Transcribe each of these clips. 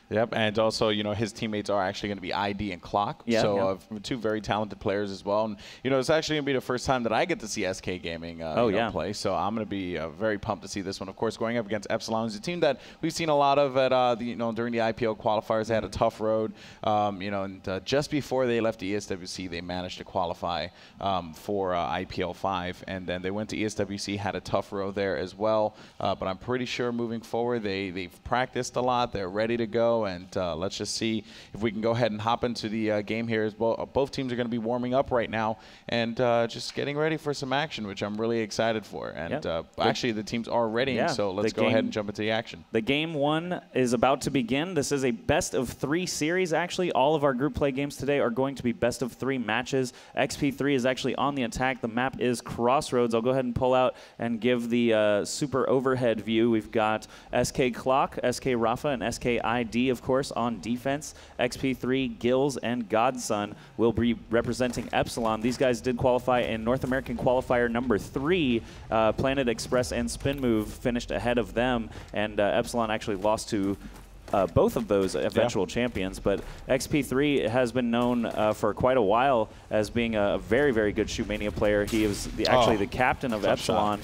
Yep, and also, you know, his teammates are actually going to be ID and Clock. Yeah, so two very talented players as well. And, you know, it's actually going to be the first time that I get to see SK Gaming play. So I'm going to be very pumped to see this one. Of course, going up against Epsilon is a team that we've seen a lot of at, during the IPL qualifiers. They had a tough road, and just before they left the ESWC, they managed to qualify for IPL 5. And then they went to ESWC, had a tough road there as well. But I'm pretty sure moving forward, they've practiced a lot. They're ready to go. And let's just see if we can go ahead and hop into the game here. As both teams are going to be warming up right now and just getting ready for some action, which I'm really excited for. And actually, the teams are ready, so let's go ahead and jump into the action. The game one is about to begin. This is a best-of-3 series, actually. All of our group play games today are going to be best-of-3 matches. XP3 is actually on the attack. The map is Crossroads. I'll go ahead and pull out and give the super overhead view. We've got SK Clock, SK Rafa, and SK ID, of course, on defense. XP3, Gills, and Godson will be representing Epsilon. These guys did qualify in North American Qualifier number 3. Planet Express and Spin Move finished ahead of them, and Epsilon actually lost to both of those eventual champions. But XP3 has been known for quite a while as being a very, very good Shootmania player. He was actually the captain of Epsilon.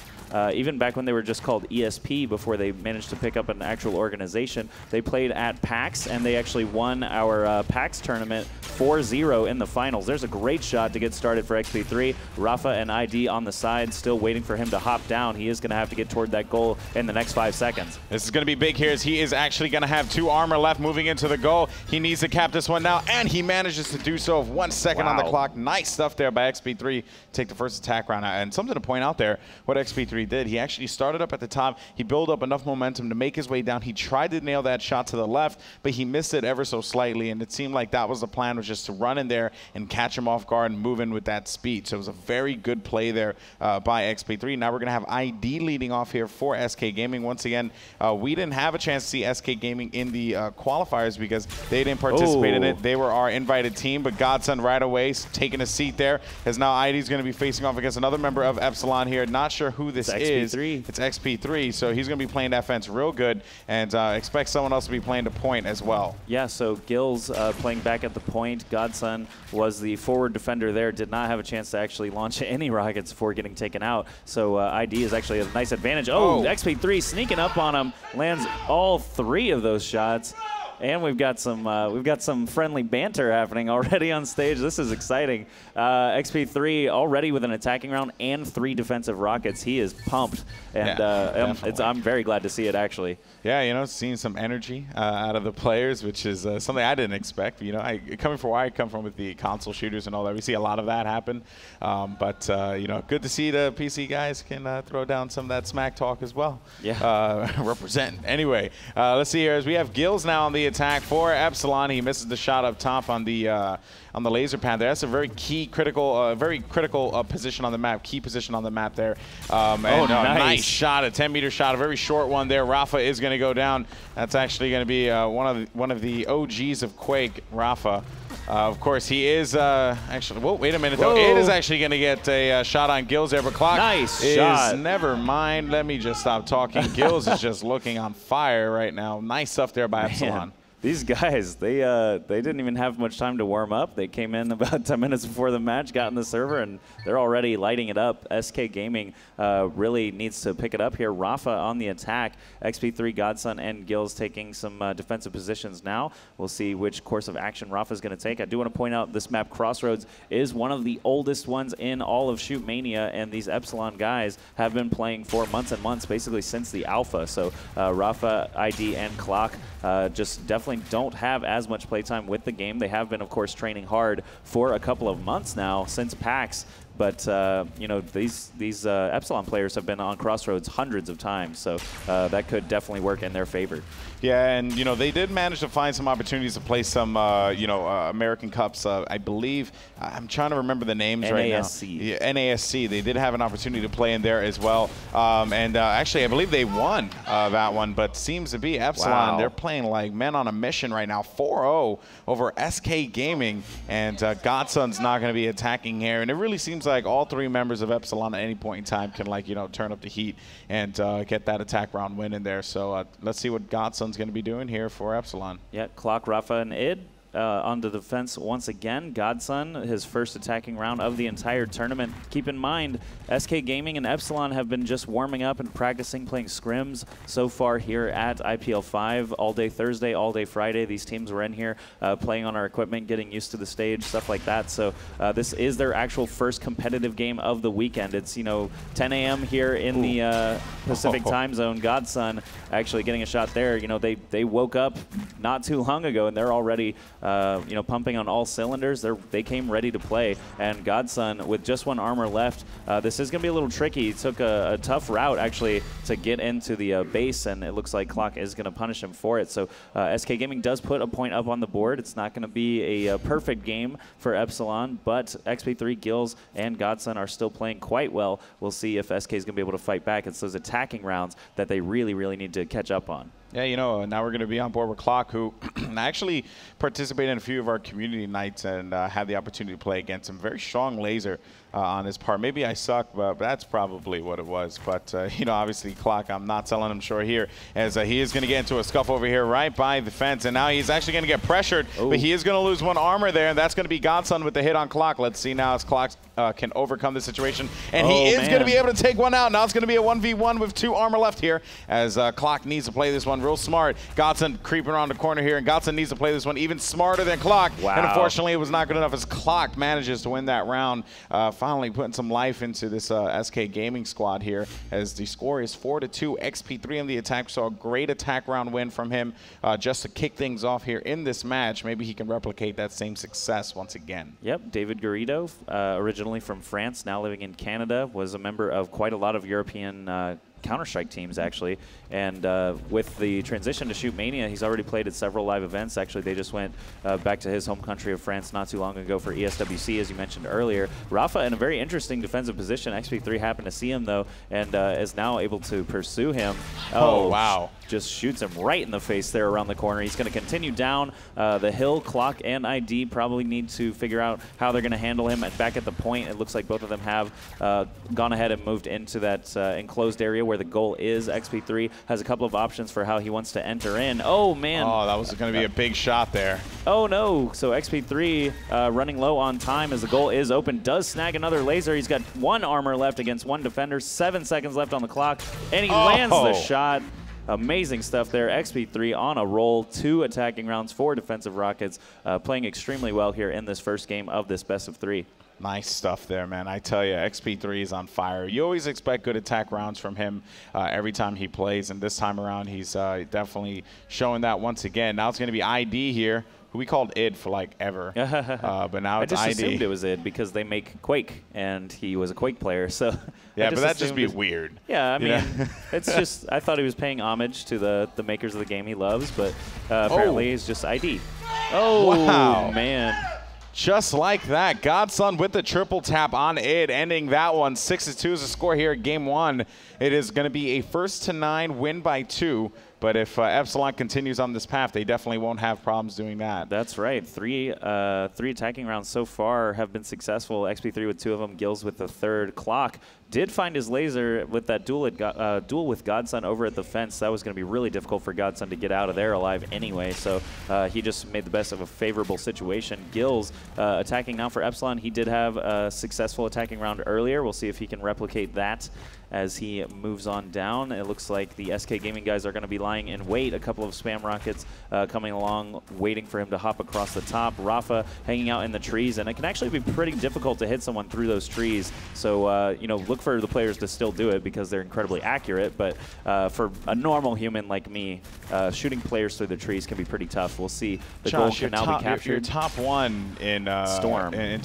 Even back when they were just called ESP before they managed to pick up an actual organization. They played at PAX, and they actually won our PAX tournament 4-0 in the finals. There's a great shot to get started for XP3. Rafa and ID on the side, still waiting for him to hop down. He is going to have to get toward that goal in the next 5 seconds. This is going to be big here as he is actually going to have 2 armor left moving into the goal. He needs to cap this one now, and he manages to do so with 1 second on the clock. Nice stuff there by XP3. Take the first attack round. And something to point out there, what XP3 did. He actually started up at the top. He built up enough momentum to make his way down. He tried to nail that shot to the left, but he missed it ever so slightly, and it seemed like that was the plan, was just to run in there and catch him off guard and move in with that speed. So it was a very good play there by XP3. Now we're going to have ID leading off here for SK Gaming. Once again, we didn't have a chance to see SK Gaming in the qualifiers because they didn't participate in it. They were our invited team, but Godson right away taking a seat there, as now ID is going to be facing off against another member of Epsilon here. Not sure who this is. It's XP3, so he's going to be playing that fence real good, and expect someone else to be playing the point as well. Yeah, so Gills playing back at the point. Godson was the forward defender there, did not have a chance to actually launch any rockets before getting taken out. So ID is actually a nice advantage. Oh, XP3 sneaking up on him, lands all 3 of those shots. And we've got some friendly banter happening already on stage. This is exciting. XP3 already with an attacking round and 3 defensive rockets. He is pumped, and I'm very glad to see it actually. Yeah, you know, seeing some energy out of the players, which is something I didn't expect. You know, coming from where I come from with the console shooters and all that, we see a lot of that happen. But you know, good to see the PC guys can throw down some of that smack talk as well. Yeah. Representing. Anyway, let's see here as we have Gills now on the attack for Epsilon. He misses the shot up top on the laser pad there. That's a very critical position on the map, key position on the map there. Nice shot, a 10-meter shot, a very short one there. Rafa is going to go down. That's actually going to be one of the OGs of Quake, Rafa. Of course, he is actually. Whoa, wait a minute though. It is actually going to get a shot on Gills there, but Clock shot. Never mind. Let me just stop talking. Gills is just looking on fire right now. Nice stuff there by Epsilon. These guys, they didn't even have much time to warm up. They came in about 10 minutes before the match, got in the server, and they're already lighting it up. SK Gaming really needs to pick it up here. Rafa on the attack. XP3, Godson, and Gills taking some defensive positions now. We'll see which course of action Rafa's going to take. I do want to point out this map, Crossroads, is one of the oldest ones in all of Shootmania, and these Epsilon guys have been playing for months and months, basically since the alpha. So Rafa, ID, and Clock just definitely don't have as much playtime with the game. They have been, of course, training hard for a couple of months now since PAX. But, you know, these Epsilon players have been on Crossroads hundreds of times, so that could definitely work in their favor. Yeah, and, you know, they did manage to find some opportunities to play some, American Cups. I believe, I'm trying to remember the names right now. Yeah, NASC. They did have an opportunity to play in there as well. Actually, I believe they won that one, but seems to be Epsilon. They're playing like men on a mission right now. 4-0 over SK Gaming, and Godson's not going to be attacking here. And it really seems like all three members of Epsilon at any point in time can, like, you know, turn up the heat and get that attack round win in there. So let's see what Godson's going to be doing here for Epsilon. Yeah, Clock, Rafa, and Id. On the defense once again. Godson, his first attacking round of the entire tournament. Keep in mind, SK Gaming and Epsilon have been just warming up and practicing playing scrims so far here at IPL 5 all day Thursday, all day Friday. These teams were in here playing on our equipment, getting used to the stage, stuff like that. So this is their actual first competitive game of the weekend. It's, you know, 10 a.m. here in the Pacific time zone. Godson actually getting a shot there. You know, they woke up not too long ago and they're already you know, pumping on all cylinders. They came ready to play. And Godson, with just one armor left, this is going to be a little tricky. He took a tough route, actually, to get into the base, and it looks like Clock is going to punish him for it. So SK Gaming does put a point up on the board. It's not going to be a perfect game for Epsilon, but XP3, Gills, and Godson are still playing quite well. We'll see if SK is going to be able to fight back. It's those attacking rounds that they really, really need to catch up on. Yeah, you know, now we're going to be on board with Clock, who actually participated in a few of our community nights and had the opportunity to play against him. Very strong laser on his part. Maybe I suck, but that's probably what it was. But, you know, obviously Clock, I'm not selling him short here, as he is going to get into a scuff over here right by the fence. And now he's actually going to get pressured, but he is going to lose one armor there, and that's going to be Godson with the hit on Clock. Let's see now as Clock can overcome the situation. And he is going to be able to take one out. Now it's going to be a 1v1 with 2 armor left here, as Clock needs to play this one real smart. Godson creeping around the corner here, and Godson needs to play this one even smarter than Clock. Wow. And unfortunately, it was not good enough as Clock manages to win that round, finally putting some life into this SK Gaming squad here, as the score is 4-2. XP3 on the attack, so a great attack round win from him just to kick things off here in this match. Maybe he can replicate that same success once again. Yep, David Garrido, originally from France, now living in Canada, was a member of quite a lot of European Counter-Strike teams, actually. And with the transition to Shootmania, he's already played at several live events. Actually, they just went back to his home country of France not too long ago for ESWC, as you mentioned earlier. Rafa in a very interesting defensive position. XP3 happened to see him, though, and is now able to pursue him. Oh, wow. Just shoots him right in the face there around the corner. He's going to continue down the hill. Clock and ID probably need to figure out how they're going to handle him. And back at the point, it looks like both of them have gone ahead and moved into that enclosed area where the goal is. XP3 has a couple of options for how he wants to enter in. Oh, man. Oh, that was going to be a big shot there. Oh, no. So XP3 running low on time as the goal is open. Does snag another laser. He's got 1 armor left against 1 defender. 7 seconds left on the clock. And he lands the shot. Amazing stuff there. XP3 on a roll. 2 attacking rounds, 4 defensive rockets. Playing extremely well here in this first game of this best of 3. Nice stuff there, man. I tell you, XP3 is on fire. You always expect good attack rounds from him every time he plays, and this time around he's definitely showing that once again. Now it's going to be ID here, who we called id for like ever, but now it's ID. I just assumed it was id because they make Quake, and he was a Quake player, so yeah, but that'd just be weird. Yeah, I mean, it's just, I thought he was paying homage to the makers of the game he loves, but apparently he's just ID. Oh, wow. Man. Just like that, Godson with the triple tap on id, ending that one. 6-2 is the score here at Game 1. It is going to be a 1-9 win by 2. But if Epsilon continues on this path, they definitely won't have problems doing that. That's right. Three attacking rounds so far have been successful. XP3 with 2 of them, Gills with the 3rd. Clock did find his laser with that duel with Godson over at the fence. That was going to be really difficult for Godson to get out of there alive anyway, so he just made the best of a favorable situation. Gills attacking now for Epsilon. He did have a successful attacking round earlier. We'll see if he can replicate that as he moves on down. It looks like the SK Gaming guys are going to be lying in wait. A couple of spam rockets coming along, waiting for him to hop across the top. Rafa hanging out in the trees, and it can actually be pretty difficult to hit someone through those trees. So, you know, look for the players to still do it because they're incredibly accurate. But for a normal human like me, shooting players through the trees can be pretty tough. We'll see. The goal can now be captured. You're top 1 in Storm. In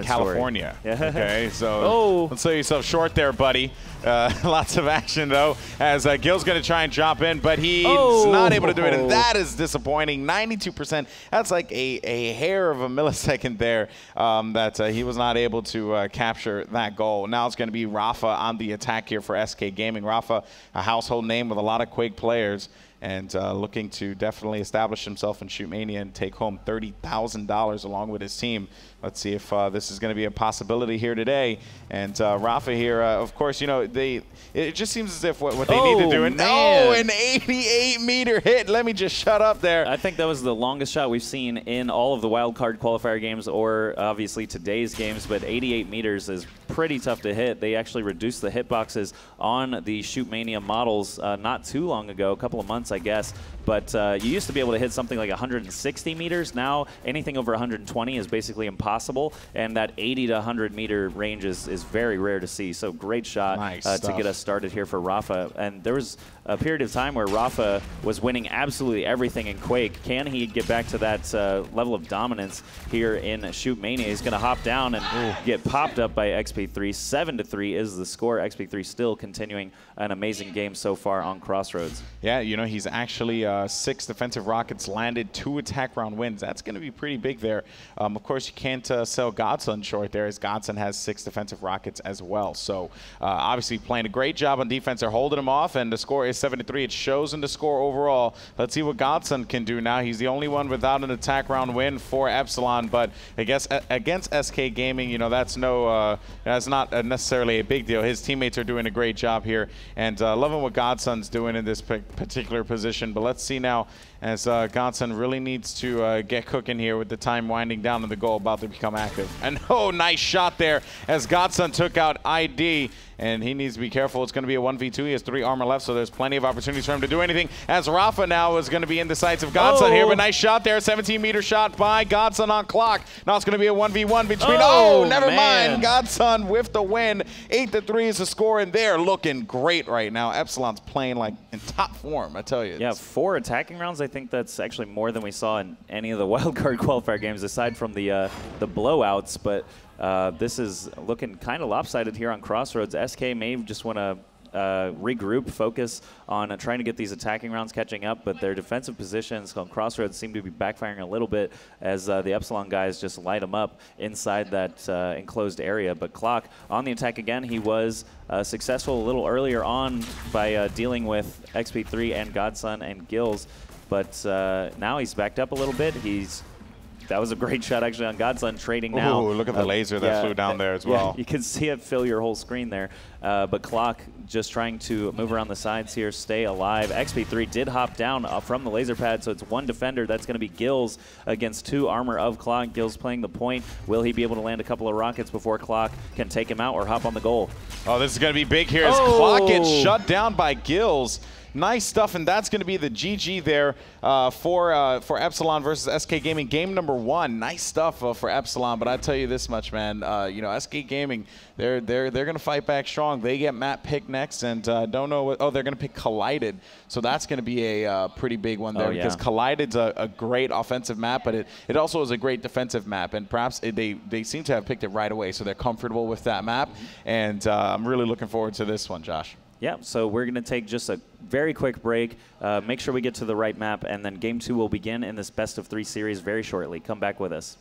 California. Yeah. Okay, so let's sell yourself short there, buddy. Lots of action, though, as Gil's going to try and drop in, but he's not able to do it, and that is disappointing. 92%. That's like a hair of a millisecond there that he was not able to capture that goal. Now it's going to be Rafa on the attack here for SK Gaming. Rafa, a household name with a lot of Quake players. and looking to definitely establish himself in Shootmania and take home $30,000 along with his team. Let's see if this is going to be a possibility here today. And Rafa here, of course, you know, it just seems as if what they need to do. And an 88-meter hit. Let me just shut up there. I think that was the longest shot we've seen in all of the wildcard qualifier games, or obviously today's games, but 88 meters is pretty tough to hit. They actually reduced the hitboxes on the Shootmania models not too long ago, a couple of months, I guess. But you used to be able to hit something like 160 meters. Now anything over 120 is basically impossible, and that 80 to 100 meter range is very rare to see. So great shot to get us started here for Rafa. And there was a period of time where Rafa was winning absolutely everything in Quake. Can he get back to that level of dominance here in Shootmania? He's going to hop down and get popped up by XP3. 7-3 is the score. XP3 still continuing an amazing game so far on Crossroads. Yeah, you know, he's actually 6 defensive rockets landed, 2 attack round wins. That's going to be pretty big there. Of course, you can't sell Godson short there, as Godson has 6 defensive rockets as well. So obviously playing a great job on defense. They're holding him off, and the score is 7-3. It shows in the score overall. Let's see what Godson can do now. He's the only one without an attack round win for Epsilon, but I guess against SK Gaming, you know, that's not necessarily a big deal. His teammates are doing a great job here, and loving what Godson's doing in this particular position. But let's see now, as Godson really needs to get cooking here with the time winding down and the goal about to become active. And nice shot there as Godson took out ID, and he needs to be careful. It's going to be a 1v2. He has 3 armor left, so there's plenty of opportunities for him to do anything, as Rafa now is going to be in the sights of Godson here. But nice shot there, 17-meter shot by Godson on clock. Now it's going to be a 1v1 between, never mind. Godson with the win. 8-3 is the score, and they're looking great right now. Epsilon's playing like in top form, I tell you. Yeah, 4 attacking rounds. I think that's actually more than we saw in any of the wildcard qualifier games, aside from the blowouts. But this is looking kind of lopsided here on Crossroads. SK may just want to regroup, focus on trying to get these attacking rounds catching up, but their defensive positions on Crossroads seem to be backfiring a little bit as the Epsilon guys just light them up inside that enclosed area. But Clock on the attack again. He was successful a little earlier on by dealing with XP3 and Godson and Gills, but now he's backed up a little bit. That was a great shot actually on Godson, trading now. Ooh, look at the laser that flew down there as well. You can see it fill your whole screen there. But Clock just trying to move around the sides here, stay alive. XP3 did hop down from the laser pad, so it's 1 defender. That's going to be Gills against 2 armor of Clock. Gills playing the point. Will he be able to land a couple of rockets before Clock can take him out or hop on the goal? Oh, this is going to be big here as Clock gets shut down by Gills. Nice stuff, and that's going to be the GG there for Epsilon versus SK Gaming. Game number 1. Nice stuff for Epsilon, but I tell you this much, man. You know, SK Gaming, they're going to fight back strong. They get Matt picked next, and don't know what. Oh, they're going to pick Collided, so that's going to be a pretty big one there, because Collided's a great offensive map, but it also is a great defensive map, and perhaps they seem to have picked it right away, so they're comfortable with that map, and I'm really looking forward to this one, Josh. Yeah, so we're going to take just a very quick break, make sure we get to the right map, and then Game 2 will begin in this best-of-3 series very shortly. Come back with us.